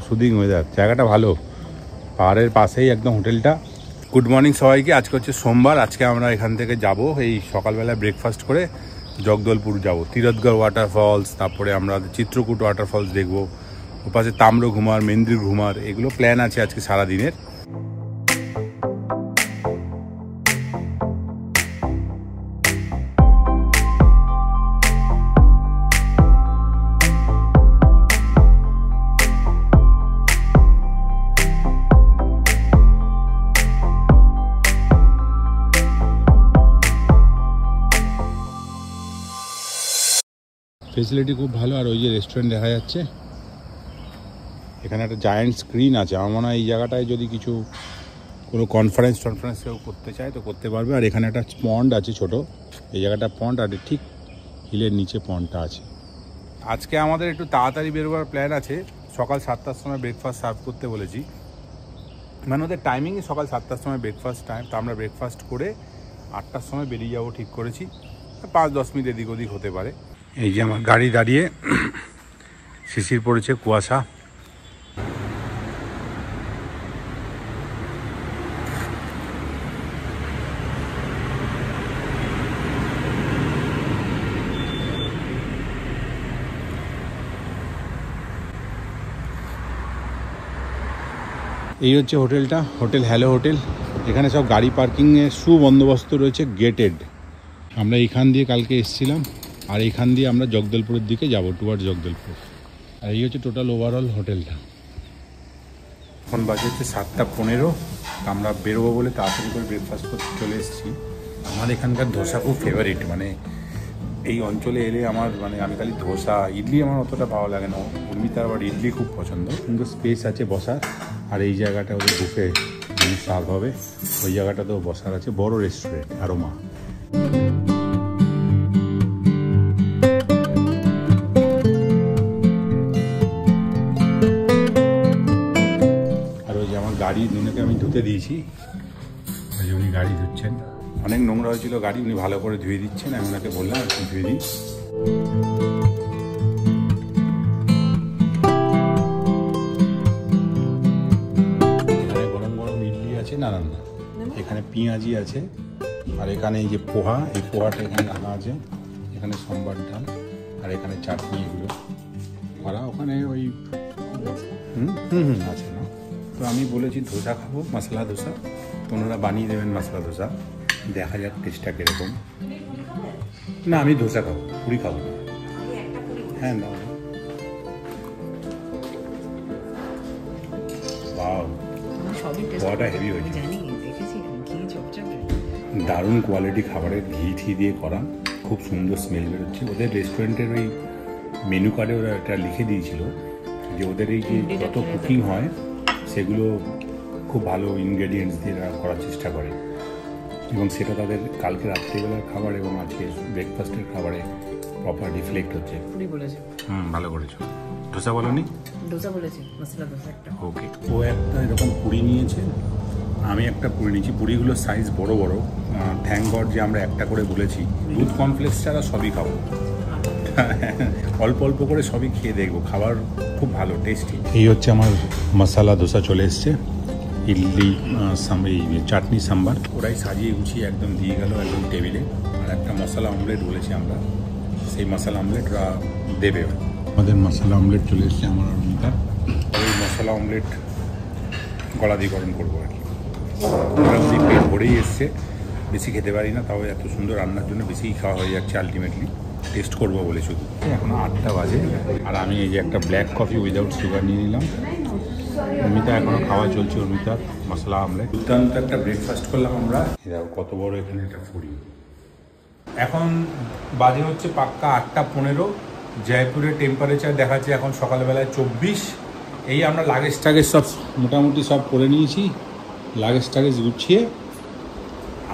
Soothing weather, জায়গাটা ভালো, পাহাড়ের পাশেই একদম হোটেলটা। গুড মর্নিং সবাইকে। আজকে হচ্ছে সোমবার। আজকে আমরা এখান থেকে যাব, এই সকালবেলা ব্রেকফাস্ট করে জগদলপুর যাব, তীরথগড় ওয়াটারফলস, তারপরে আমরা চিত্রকূট ওয়াটারফলস দেখবো, ওপাশে তাম্রঘুমার, মেন্দির ঘুমার, এগুলো প্ল্যান আছে আজকে সারাদিনের। ফেসিলিটি খুব ভালো। আর ওই যে রেস্টুরেন্ট দেখা যাচ্ছে, এখানে একটা জায়ান্ট স্ক্রিন আছে। আমার মনে হয় এই জায়গাটায় যদি কিছু কোনো কনফারেন্স কেউ করতে চায় তো করতে পারবে। আর এখানে একটা পন্ড আছে ছোট, এই জায়গাটা পন্ড, আর ঠিক হিলের নিচে পন্ডটা আছে। আজকে আমাদের একটু তাড়াতাড়ি বেরোবার প্ল্যান আছে। সকাল 7টার সময় ব্রেকফাস্ট সার্ভ করতে বলেছি, মানে ওদের টাইমিংই সকাল 7টার সময় ব্রেকফাস্ট টাইম। তো আমরা ব্রেকফাস্ট করে 8টার সময় বেরিয়ে যাবো ঠিক করেছি। 5-10 মিনিট এদিক ওদিক হতে পারে। এই যে আমার গাড়ি দাঁড়িয়ে, শিশির পড়েছে, কুয়াশা। এই হচ্ছে হোটেলটা, হোটেল হ্যালো হোটেল। এখানে সব গাড়ি পার্কিংয়ের সুবন্দোবস্ত রয়েছে, গেটেড। আমরা এইখান দিয়ে কালকে এসেছিলাম, আর এইখান দিয়ে আমরা জগদলপুরের দিকে যাব, টুয়ার্ড জগদলপুর। আর এই হচ্ছে টোটাল ওভারঅল হোটেলটা। এখন বাজে হচ্ছে 7টা 15। আমরা বেরোবো বলে তাড়াতাড়ি করে ব্রেকফাস্ট করতে চলে এসেছি। আমার এখানকার ধোসা খুব ফেভারিট, মানে এই অঞ্চলে এলে আমার আমি খালি ধোসা, ইডলি আমার অতটা ভালো লাগে না। উর্মিতার আবার ইডলি খুব পছন্দ। কিন্তু স্পেস আছে বসার, আর এই জায়গাটা ওদের বুফে জিনিস সার্ভ হবে, ওই জায়গাটাতেও বসার আছে। বড় রেস্টুরেন্ট, আরোমা। আর ওই যে আমার গাড়ি দুজনকে আমি ধুতে দিয়েছি, ওই যে উনি গাড়ি ধুচ্ছেন। অনেক নোংরা হয়েছিল গাড়ি, উনি ভালো করে ধুয়ে দিচ্ছেন। আমি ওনাকে বললাম একটু ধুয়ে দিই। না, এখানে পেঁয়াজি আছে, আর এখানে এই যে পোহা, এই পোহাটা এখানে রাখা আছে। এখানে সম্বার ডাল, আর এখানে চাটনি, এগুলো করা। ওখানে ওই আছে না। তো আমি বলেছি ধোসা খাবো, মশলা ধোসা। তো ওনারা বানিয়ে দেবেন মশলা ধোসা, দেখা যাক টেস্টটা কীরকম। না, আমি ধোসা খাবো, পুরি খাবো না। হ্যাঁ, না, পোহাটা হেভি হয়েছে, দারুণ কোয়ালিটি খাবারের, ঘি দিয়ে করা, খুব সুন্দর স্মেল বেরোচ্ছে। ওদের রেস্টুরেন্টের ওই মেনু কার্ডে ওরা এটা লিখে দিয়েছিল যে ওদের এই যে যত কুকিং হয় সেগুলো খুব ভালো ইনগ্রেডিয়েন্টস দিয়ে করার চেষ্টা করে, এবং সেটা তাদের কালকে রাত্রিবেলার খাবার এবং আজকে ব্রেকফাস্টের খাবারে প্রপার রিফ্লেক্ট হচ্ছে। ভালো করেছো। ধোসা বলোনি? ধোসা বলেছি, মশলা ধোসা একটা। ওকে। ও একটা এরকম পুরি নিয়েছে, আমি একটা পুরি নিয়েছি। পুরিগুলোর সাইজ বড় বড়। থ্যাংক গড যে আমরা একটা করে বলেছি। দুধ কমপ্লেক্স ছাড়া সবই খাবো, অল্প অল্প করে সবই খেয়ে দেখবো। খাবার খুব ভালো, টেস্টি। এই হচ্ছে আমার মশলা ধোসা চলে এসছে। ইডলি, এই চাটনি, সাম্বার, ওরাই সাজিয়ে গুছিয়ে একদম দিয়ে গেল একদম টেবিলে। আর একটা মশলা অমলেট বলেছি আমরা, সেই মশলা অমলেট দেবে। আমাদের মশলা অমলেট চলে এসছে আমার অর্মিতার। ওই মশলা অমলেট গলাধিকরণ করবো আর কি। পেট ভরেই এসছে, বেশি খেতে পারি না, তাও এত সুন্দর রান্নার জন্য বেশিই খাওয়া হয়ে যাচ্ছে আলটিমেটলি। টেস্ট করবো বলে শুধু। এখন 8টা বাজে, আর আমি এই যে একটা ব্ল্যাক কফি উইদাউট সুগার নিয়ে নিলাম। অর্মিতা এখনও খাওয়া চলছে, অর্মিতার মশলা অমলেট। দুর্দান্ত একটা ব্রেকফাস্ট করলাম আমরা। দেখো কত বড় এখানে একটা ফুরি। এখন বাজে হচ্ছে পাক্কা 8টা 15। জয়পুরের টেম্পারেচার দেখাচ্ছে এখন সকালবেলায় 24। এই আমরা লাগেজ টাগেজ সব মোটামুটি সব করে নিয়েছি। লাগেজ টাগেজ গুছিয়ে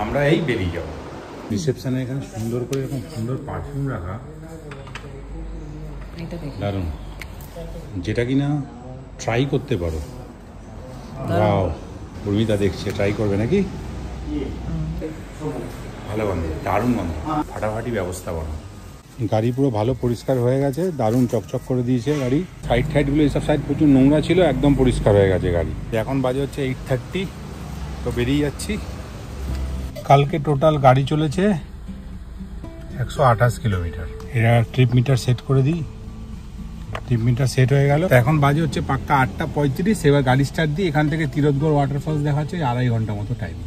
আমরা এই বেরিয়ে যাব। রিসেপশনে এখানে সুন্দর করে এরকম সুন্দর পারফিউম রাখা, দারুণ, যেটা কিনা ট্রাই করতে পারো। ওয়াও, উর্মিতা দেখছে, ট্রাই করবে নাকি? ভালো গন্ধ, দারুণ গন্ধ, ফাটাফাটি ব্যবস্থাপনা। গাড়ি পুরো ভালো পরিষ্কার হয়ে গেছে, দারুণ চকচক করে দিয়েছে গাড়ি। সাইডগুলো এইসব সাইড প্রচুর নোংরা ছিল, একদম পরিষ্কার হয়ে গেছে গাড়ি। এখন বাজে হচ্ছে 8:30, তো বেরিয়ে যাচ্ছি। কালকে টোটাল গাড়ি চলেছে 128 কিলোমিটার। এরা ট্রিপ মিটার সেট করে দিই, ট্রিপ মিটার সেট হয়ে গেল। এখন বাজে হচ্ছে পাক্কা 8:35। এবার গাড়ি স্টার্ট দিই। এখান থেকে তিরথগড় ওয়াটারফলস দেখাচ্ছে 2.5 ঘন্টা মতো টাইম।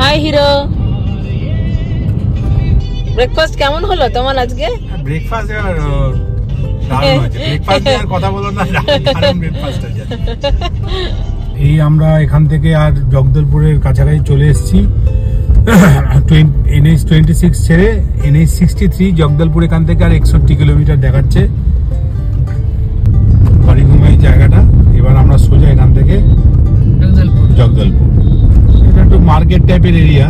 হাই হিরো, ব্রেকফাস্ট কেমন হলো তোমার আজকে? ব্রেকফাস্ট কথা বলো না, এই আমরা এখান থেকে আর জগদলপুরের কাছাকাছি চলে এসেছি। NH26 ছেড়ে NH63 জগদলপুর এখান থেকে আর 61 কিলোমিটার দেখাচ্ছে বাড়িঘুমাই জায়গাটা। এবার আমরা সোজা এখান থেকে জগদলপুর। এটা একটু মার্কেট টাইপের এরিয়া।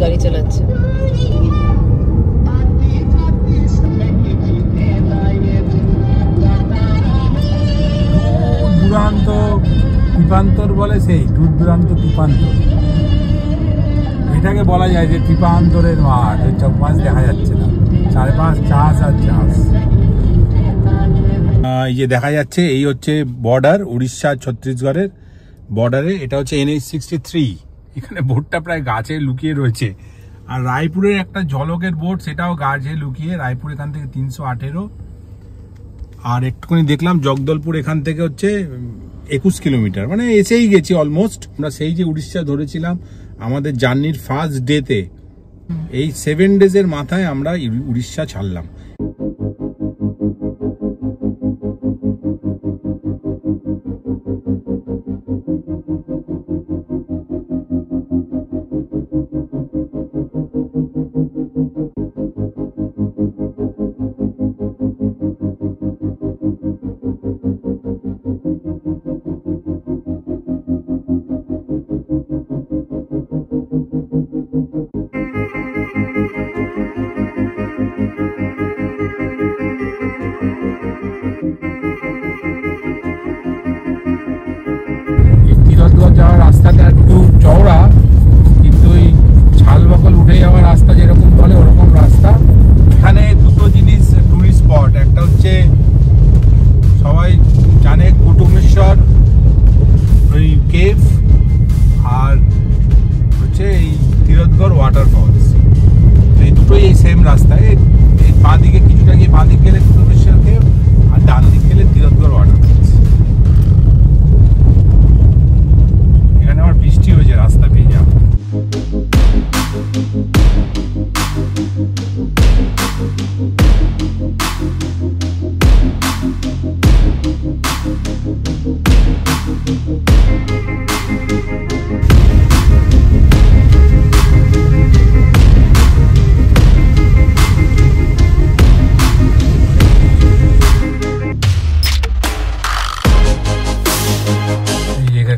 গাড়ি চালাচ্ছে। দূরান্ত ত্রিপান্তর বলে, সেই দূর দূরান্ত ত্রিপান্তর। এটাকে বলা যায় যে ত্রিপান্তরের মাঠ। ওই চক মাছ দেখা যাচ্ছে না, চারপাশ চাষ আর চাষ। এই যে দেখা যাচ্ছে এই হচ্ছে বর্ডার, উড়িষ্যা ছত্তিশগড়ের বর্ডারে। এটা হচ্ছে NH63। এখানে বোটটা প্রায় গাছে লুকিয়ে রয়েছে। আর রায়পুরের একটা ঝলকের বোট, সেটাও গাছে লুকিয়ে। রায়পুর এখান থেকে 318। আর একটুখানি দেখলাম জগদলপুর এখান থেকে হচ্ছে 21 কিলোমিটার, মানে এসেই গেছি অলমোস্ট। আমরা সেই যে উড়িষ্যা ধরেছিলাম আমাদের জার্নির ফার্স্ট ডেতে, এই 7 ডেজের মাথায় আমরা উড়িষ্যা ছাড়লাম। যাওয়ার রাস্তাটা একটু চওড়া, কিন্তু ওই ছালবকল উঠে যাওয়ার রাস্তা যেরকম বলে ওরকম রাস্তা। এখানে দুটো জিনিস টুরিস্ট স্পট, একটা হচ্ছে সবাই জানে কুটুমেশ্বর ওই কেভ, আর হচ্ছে এই তিরথগড় ওয়াটারফলস। এই দুটোই এই সেম রাস্তায়। এই বাঁ দিকে কিছুটা গিয়ে বাঁ দিক গেলে কুটুমেশ্বর কেভ, আর ডান দিক গেলে তিরথগড় ওয়াটারফলস। এখানে আমার বৃষ্টি হয়েছে, রাস্তা ভেজা।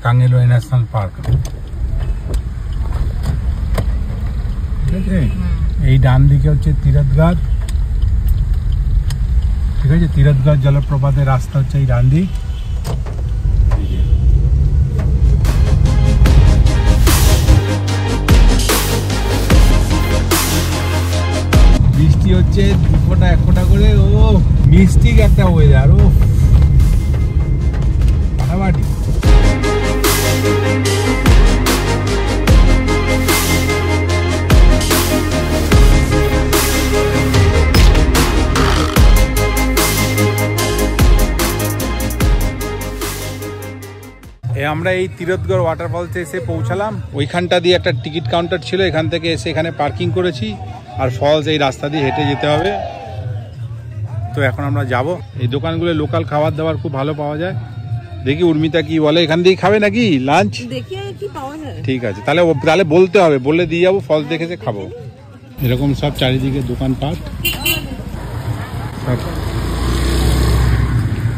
কাঙ্গেলওয়াই ন্যাশনাল পার্ক। ঠিক আছে, এই ডান দিকে হচ্ছে তিরথগড়। ঠিক আছে, তিরথগড় জলপ্রপাতের রাস্তা হচ্ছে এই ডান দিক। বৃষ্টি হচ্ছে দিচ্ছে 2 ফোঁটা 1 ফোঁটা করে। ও মিষ্টি একটা ওয়েদার, ও ফাটাফাটি। আমরা এই তিরথগড় ওয়াটারফলসে এসে পৌঁছালাম। ওইখানটা দিয়ে একটা টিকিট কাউন্টার ছিল, এখান থেকে এসে এখানে পার্কিং করেছি। আর ফলস এই রাস্তা দিয়ে হেঁটে যেতে হবে। তো এখন আমরা যাব। এই দোকানগুলো লোকাল খাবার দাবার খুব ভালো পাওয়া যায়। দেখি উর্মিতা কি বলে, এখান দিয়েই খাবে নাকি লাঞ্চ? দেখি কি পাওয়া যায়। ঠিক আছে, তাহলে বলতে হবে, বললে দিয়ে যাবো। ফলস দেখেছে খাবো। এরকম সব চারিদিকে দোকানপাট, সব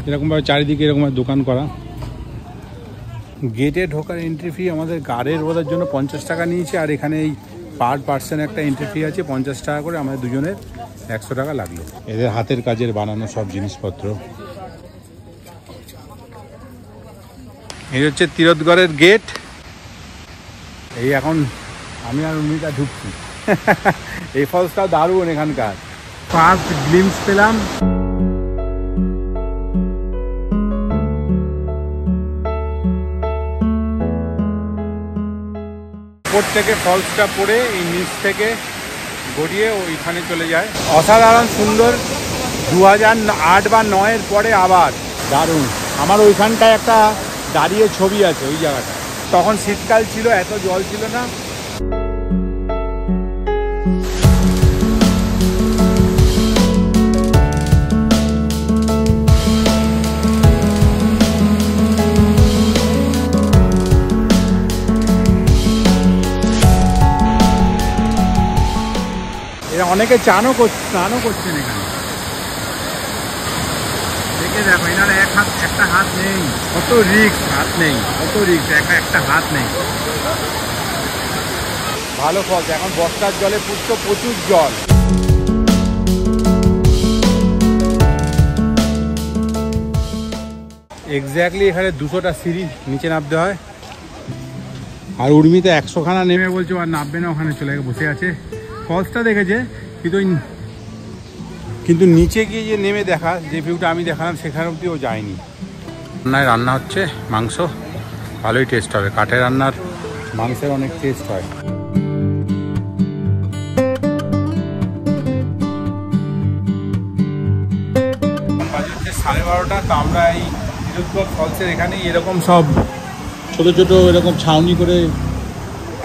এরকমভাবে চারিদিকে এরকম দোকান করা। গেটে ঢোকার এন্ট্রি ফি আমাদের গাড়ির বোঝার জন্য 50 টাকা নিয়েছে। আর এখানে এই পার পার্সন একটা এন্ট্রি ফি আছে 50 টাকা করে। আমাদের দুজনের 100 টাকা লাগলো। এদের হাতের কাজের বানানো সব জিনিসপত্র। এই হচ্ছে তিরথগড়ের গেট। এই এখন আমি আর উর্মিতা ঢুকছি। এই ফলসটাও দারুণ এখানকার। ফার্স্ট গ্লিমস পেলাম। উপর থেকে ফলসটা পড়ে এই নিচ থেকে গড়িয়ে ওইখানে চলে যায়। অসাধারণ সুন্দর। 2008 বা 9-এর পরে আবার দারুণ। আমার ওইখানটায় একটা দাঁড়িয়ে ছবি আছে ওই জায়গাটা। তখন শীতকাল ছিল, এত জল ছিল না। অনেকে স্নানও করছেন এখানে। দেখে দেখো, এনার একটা হাত নেই। কত রিস্ক, হাত নেই, কত রিস্ক, একটা হাত নেই। ভালো ফলস। এখন বর্ষার জলে পুষ্ট, প্রচুর জল। এক্স্যাক্টলি এখানে 200টা সিঁড়ি নিচে নামতে হয়। আর উর্মিতে 100খানা নেমে বলছে আর নামবে না, ওখানে চলে বসে আছে। ফলসটা দেখেছে, কিন্তু নিচে গিয়ে যে নেমে দেখা, যে ভিউটা আমি দেখালাম সেখানে অব্দি ও যায়নি। রান্না হচ্ছে মাংস, ভালোই টেস্ট হবে। কাঠের রান্নার মাংসের অনেক টেস্ট হয়। 12:30। তো আমরা এই তিরথগড় ফলসের এখানেই এরকম সব ছোট ছোট এরকম ছাউনি করে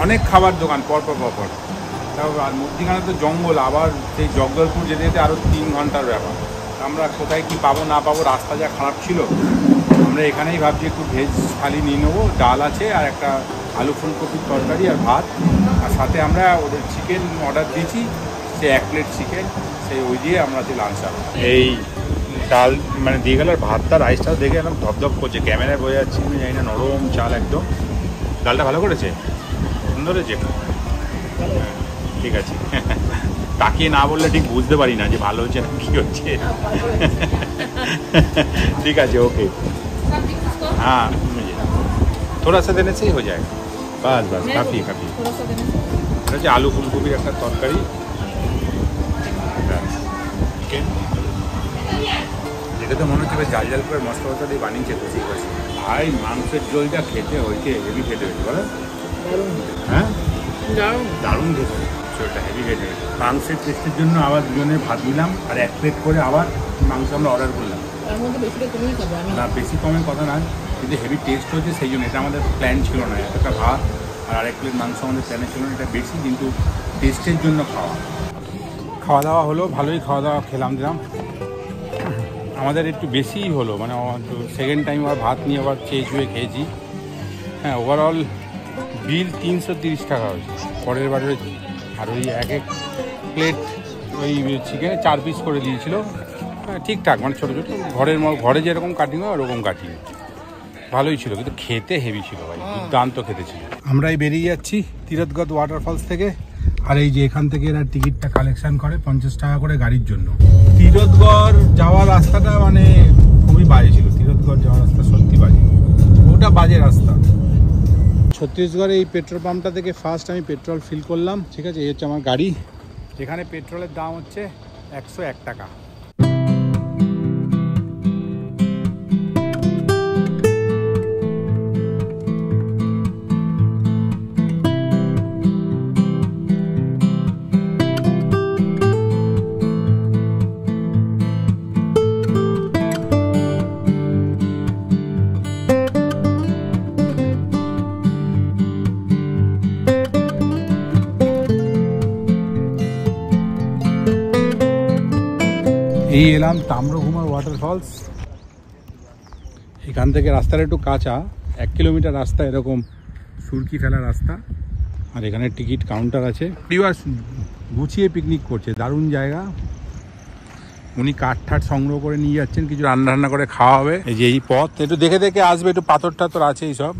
অনেক খাবার দোকান পরপর। আর মধ্যিখানে তো জঙ্গল, আবার সেই জগদলপুর যেতে যেতে আরও 3 ঘন্টার ব্যাপার। আমরা কোথায় কি পাবো না পাবো, রাস্তা যা খারাপ ছিল, আমরা এখানেই ভাবছি একটু ভেজ থালি নিয়ে নেবো। ডাল আছে আর একটা আলু ফুলকপির তরকারি আর ভাত। আর সাথে আমরা ওদের চিকেন অর্ডার দিয়েছি, সে 1 প্লেট চিকেন, সেই ওই দিয়ে আমরা লাঞ্চ হবে। এই ডাল মানে দিয়ে গেল, আর ভাতটা রাইসটাও দেখে একদম ধপধপ করছে। ক্যামেরায় বোঝা যাচ্ছে আমি জানি না, নরম চাল একদম। ডালটা ভালো করেছে, সুন্দর হয়েছে। ঠিক আছে, তাকিয়ে না বললে ঠিক বুঝতে পারি না যে ভালো হচ্ছে না কি হচ্ছে। ঠিক আছে, ওকে। हाँ थोड़ा सा देने से ही हो जाएगा। बस बस काफ़ी काफ़ी। अच्छा आलू फुलकोबी একটা তরকারি। এটা তো মনে হচ্ছে জাল জাল করে মশলা মশলা দিয়ে বানিয়েছে তো, ঠিক আছে। ভাই মাংসের ঝোলটা খেতে হয়েছে, হেভি খেতে হয়েছে বলো। হ্যাঁ দারুণ খেতে, সেটা হেভি খেতে হয়েছে। মাংসের টেস্টের জন্য আবার দুজনে ভাত নিলাম, আর 1 প্লেট করে আবার মাংস আমরা অর্ডার করলাম। না বেশি কমের কথা না, কিন্তু হেভি টেস্ট হচ্ছে সেই জন্য। এটা আমাদের প্ল্যান ছিল না, একটা ভাত আর 1 প্লেট মাংস আমাদের প্ল্যানে ছিল না। এটা বেশি কিন্তু টেস্টের জন্য খাওয়া দাওয়া হলো, ভালোই খাওয়া দাওয়া খেলাম দিলাম। আমাদের একটু বেশিই হলো, মানে সেকেন্ড টাইম আবার ভাত নিয়ে আবার চেয়ে খেয়েছি। হ্যাঁ ওভারঅল বিল 330 টাকা হয়েছে পরের বারে। আর ওই 1 প্লেট ওই চিকেনে 4 পিস করে দিয়েছিল। হ্যাঁ ঠিকঠাক, মানে ছোটো ছোটো ঘরে যেরকম কাটিং হয় ওরকম কাটিং, ভালোই ছিল। কিন্তু খেতে হেভি ছিল ভাই, দুর্দান্ত খেতে ছিল। আমরাই বেরিয়ে যাচ্ছি তিরথগড় ওয়াটারফলস থেকে। আর এই যে এখান থেকে এরা টিকিটটা কালেকশন করে 50 টাকা করে গাড়ির জন্য। তিরথগড় যাওয়ার রাস্তাটা মানে খুবই বাজে ছিল। তিরথগড় যাওয়ার রাস্তা সত্যি বাজে, ওটা বাজে রাস্তা। ছত্তিশগড়ে এই পেট্রোল পাম্পটা থেকে ফার্স্ট আমি পেট্রোল ফিল করলাম। ঠিক আছে, এই হচ্ছে আমার গাড়ি। এখানে পেট্রোলের দাম হচ্ছে 101 টাকা। এই এলাম তাম্রঘুমার ওয়াটারফলস। এখান থেকে রাস্তাটা একটু কাঁচা, 1 কিলোমিটার রাস্তা, এরকম সুরকি ফেলা রাস্তা। আর এখানে টিকিট কাউন্টার আছে। পরিবার গুছিয়ে পিকনিক করছে, দারুণ জায়গা। উনি কাঠ ঠাট সংগ্রহ করে নিয়ে যাচ্ছেন, কিছু রান্না করে খাওয়া হবে। এই যে এই পথ একটু দেখে দেখে আসবে, একটু পাথর টাথর আছে, এই সব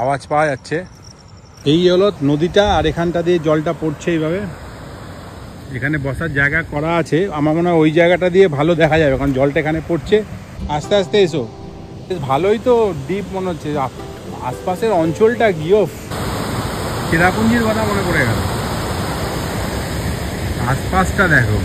আওয়াজ পাওয়া যাচ্ছে। এই হলো নদীটা, আর এখানটা দিয়ে জলটা পড়ছে এইভাবে। এখানে বসার জায়গা করা আছে, আমার মনে হয় ওই জায়গাটা দিয়ে ভালো দেখা যাবে, কারণ জলটা এখানে পড়ছে। আস্তে আস্তে এসো, বেশ ভালোই তো ডিপ মনে হচ্ছে। আশপাশের অঞ্চলটা গিয়ে চেরাপুঞ্জির কথা মনে পড়ে গেল। আশপাশটা দেখো,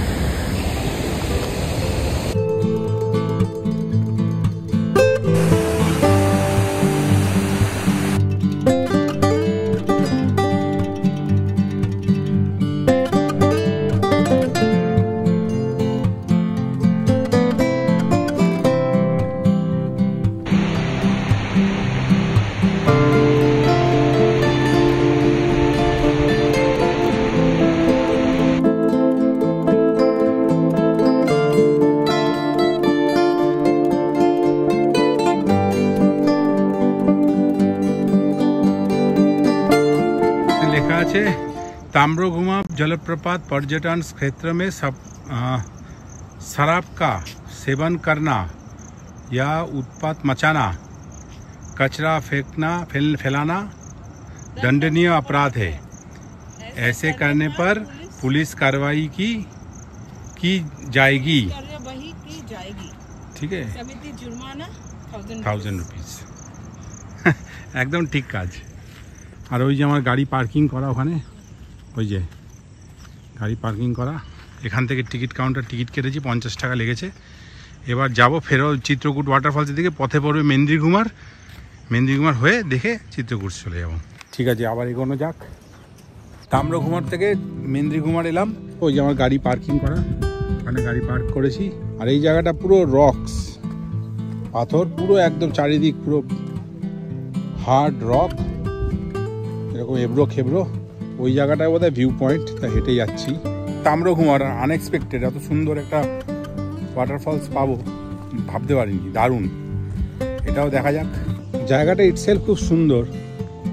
ताम्रघुमा जलप्रपात पर्यटन क्षेत्र में शराब का सेवन करना या उत्पात मचाना, कचरा फेंकना फैलाना दंडनीय अपराध है। ऐसे करने पर पुलिस कार्रवाई की जाएगी। ठीक है, जुर्माना 1000 रुपीज। एकदम ठीक काज। আর ওই যে আমার গাড়ি পার্কিং করা, ওখানে ওই যে গাড়ি পার্কিং করা, এখান থেকে টিকিট কাউন্টার, টিকিট কেটেছি, 50 টাকা লেগেছে। এবার যাব ফেরো চিত্রকূট ওয়াটারফলসের দিকে। পথে পড়বে মেন্দিরঘুমার হয়ে দেখে চিত্রকূট চলে যাব। ঠিক আছে, আবার এগোনো যাক। তাম্রঘুমার থেকে মেন্দিরঘুমার এলাম। ওই যে আমার গাড়ি পার্কিং করা, ওখানে গাড়ি পার্ক করেছি। আর এই জায়গাটা পুরো রকস, পাথর পুরো একদম চারিদিক পুরো হার্ড রক, এরকম এবড়ো খেবড়ো। ওই জায়গাটায় বোধহয় ভিউ পয়েন্ট, তাই হেঁটে যাচ্ছি। তাম্রঘুমার আনএক্সপেক্টেড এত সুন্দর একটা ওয়াটারফলস পাবো ভাবতে পারিনি, দারুণ। এটাও দেখা যাক। জায়গাটা ইটসেলফ খুব সুন্দর,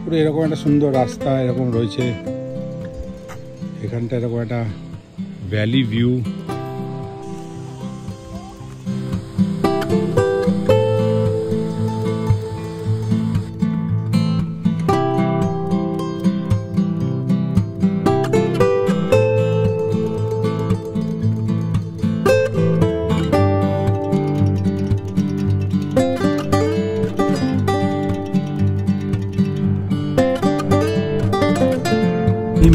পুরো এরকম একটা সুন্দর রাস্তা এরকম রয়েছে। এখানটা এরকম একটা ভ্যালি ভিউ।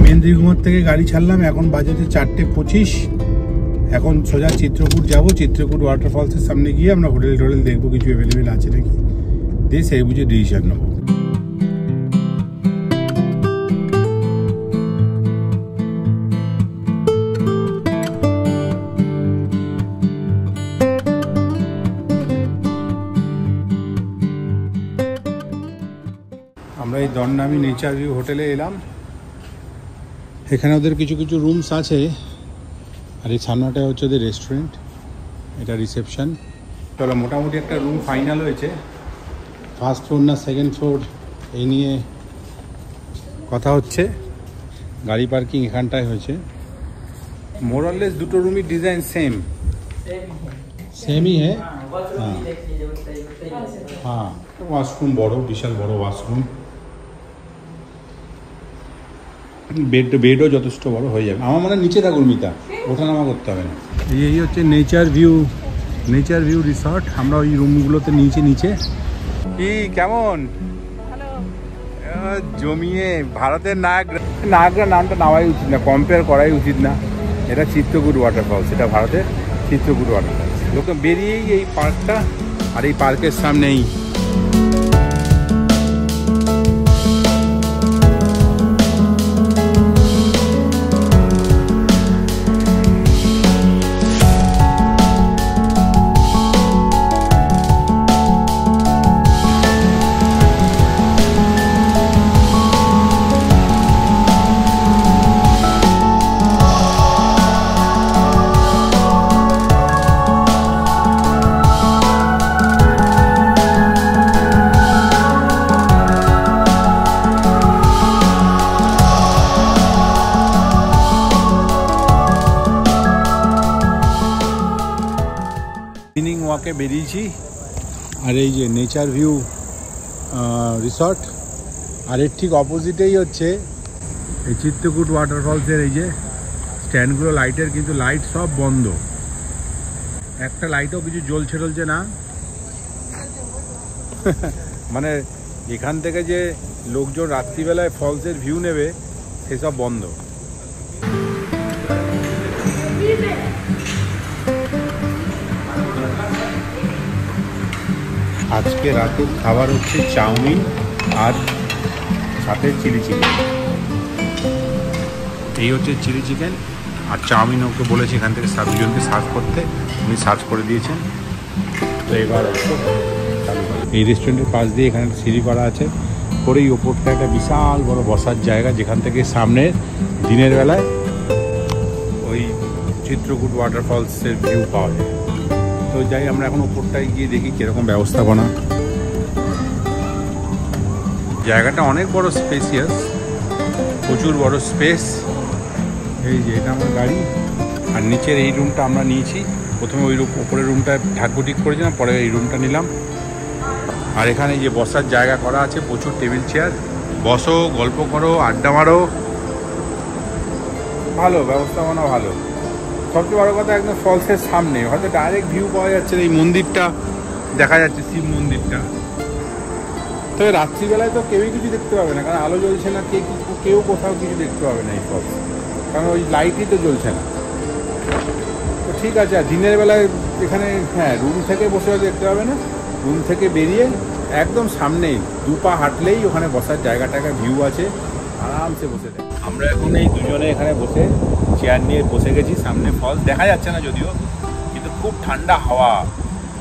মেন্দিরঘুমার থেকে গাড়ি ছাড়লাম, এখন বাজে 4:25। এখন সোজা চিত্রকূট যাব। চিত্রকূট ওয়াটারফলসের সামনে গিয়ে আমরা হোটেল টোটেল দেখবো, কিছু অ্যাভেলেবেল আছে নাকি, দিয়ে সেই বুঝে ডিসিশন নেবো। আমরা এই দণ্ডামি নেচার ভিউ হোটেলে এলাম। এখানে ওদের কিছু কিছু রুমস আছে, আর এই সামনাটা হচ্ছে ওদের রেস্টুরেন্ট, এটা রিসেপশন। চলো, মোটামুটি একটা রুম ফাইনাল হয়েছে। ফার্স্ট ফ্লোর না সেকেন্ড ফ্লোর এই নিয়ে কথা হচ্ছে। গাড়ি পার্কিং এখানটায় হয়েছে। মোরাললেস দুটো রুমই ডিজাইন সেমই হ্যাঁ। হ্যাঁ, ওয়াশরুম বড়, বিশাল বড় ওয়াশরুম। বেডও যথেষ্ট বড় হয়ে যাবে। আমার মনে হয় নিচে থাকুন মিতা, ওঠানামা করতে হবে না। এই হচ্ছে নেচার ভিউ রিসর্ট। আমরা ওই রুমগুলোতে নিচে। কি কেমন জমিয়ে ভারতের নায়গ্রা নামটা নেওয়াই উচিত না, কম্পেয়ার করাই উচিত না। এটা চিত্রকূট ওয়াটারফলস, এটা ভারতের চিত্রকূট ওয়াটারফলস। লোকে বেরিয়েই এই পার্কটা, আর এই পার্কের সামনেই ইভিনিং ওয়াকে বেরিয়েছি। আর এই যে নেচার ভিউ রিসর্ট, আর এর ঠিক অপোজিটেই হচ্ছে এই চিত্রকূট ওয়াটারফলসের এই যে স্ট্যান্ডগুলো লাইটের, কিন্তু লাইট সব বন্ধ, একটা লাইটও কিছু জ্বলছে টলছে না। মানে এখান থেকে যে লোকজন রাত্রিবেলায় ফলসের ভিউ নেবে সেসব বন্ধ। আজকে রাতের খাবার হচ্ছে চাউমিন আর সাথে চিলি চিকেন। এই হচ্ছে চিলি চিকেন আর চাউমিন। ওকে বলেছি এখান থেকে দুজনকে সার্ভ করতে, উনি সার্ভ করে দিয়েছেন। তো এবার এই রেস্টুরেন্টের পাশ দিয়ে এখানে সিঁড়ি করা আছে, করে এই ওপরটা একটা বিশাল বড় বসার জায়গা, যেখান থেকে সামনে দিনের বেলায় ওই চিত্রকূট ওয়াটারফলসের ভিউ পাওয়া যায়। তো যাই আমরা এখন ওপরটায় গিয়ে দেখি কীরকম ব্যবস্থাপনা। জায়গাটা অনেক বড়, স্পেসিয়াস, প্রচুর বড় স্পেস। এই যে এটা আমার গাড়ি, আর নিচের এই রুমটা আমরা নিয়েছি। প্রথমে ওই ওপরের রুমটা ঢাকবো ঠিক করেছিলাম, পরে এই রুমটা নিলাম। আর এখানে যে বসার জায়গা করা আছে, প্রচুর টেবিল চেয়ার, বসো, গল্প করো, আড্ডা মারো, ভালো ব্যবস্থাপনা, ভালো। সবচেয়ে বড় কথা একদম ফলসের সামনে, হয়তো ডাইরেক্ট ভিউ পাওয়া যাচ্ছে, এই মন্দিরটা দেখা যাচ্ছে, শিব মন্দিরটা। তবে রাত্রিবেলায় তো কেউই কিছু দেখতে পাবে না, কারণ আলো জ্বলছে না, কেউ কোথাও কিছু দেখতে পাবে না এই ফলস, কারণ ওই লাইটই তো জ্বলছে না। তো ঠিক আছে, আর দিনের বেলায় এখানে হ্যাঁ রুম থেকে বসে দেখতে পাবে না, রুম থেকে বেরিয়ে একদম সামনেই 2 পা হাঁটলেই ওখানে বসার জায়গাটাকে ভিউ আছে, আরামসে বসে থাকে। আমরা এখন এই দুজনে এখানে বসে চেয়ার নিয়ে বসে গেছি, সামনে ফলস দেখা যাচ্ছে না যদিও, কিন্তু খুব ঠান্ডা হাওয়া,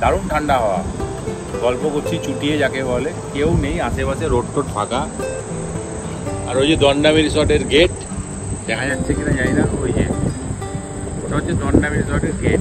দারুণ ঠান্ডা হাওয়া। গল্প করছি চুটিয়ে যাকে বলে, কেউ নেই আশেপাশে, রোড টোড ফাঁকা। আর ওই যে দণ্ডামি রিসর্টের গেট দেখা যাচ্ছে কিনা জানি না, ওই যে ওটা হচ্ছে দণ্ডামি রিসর্টের গেট।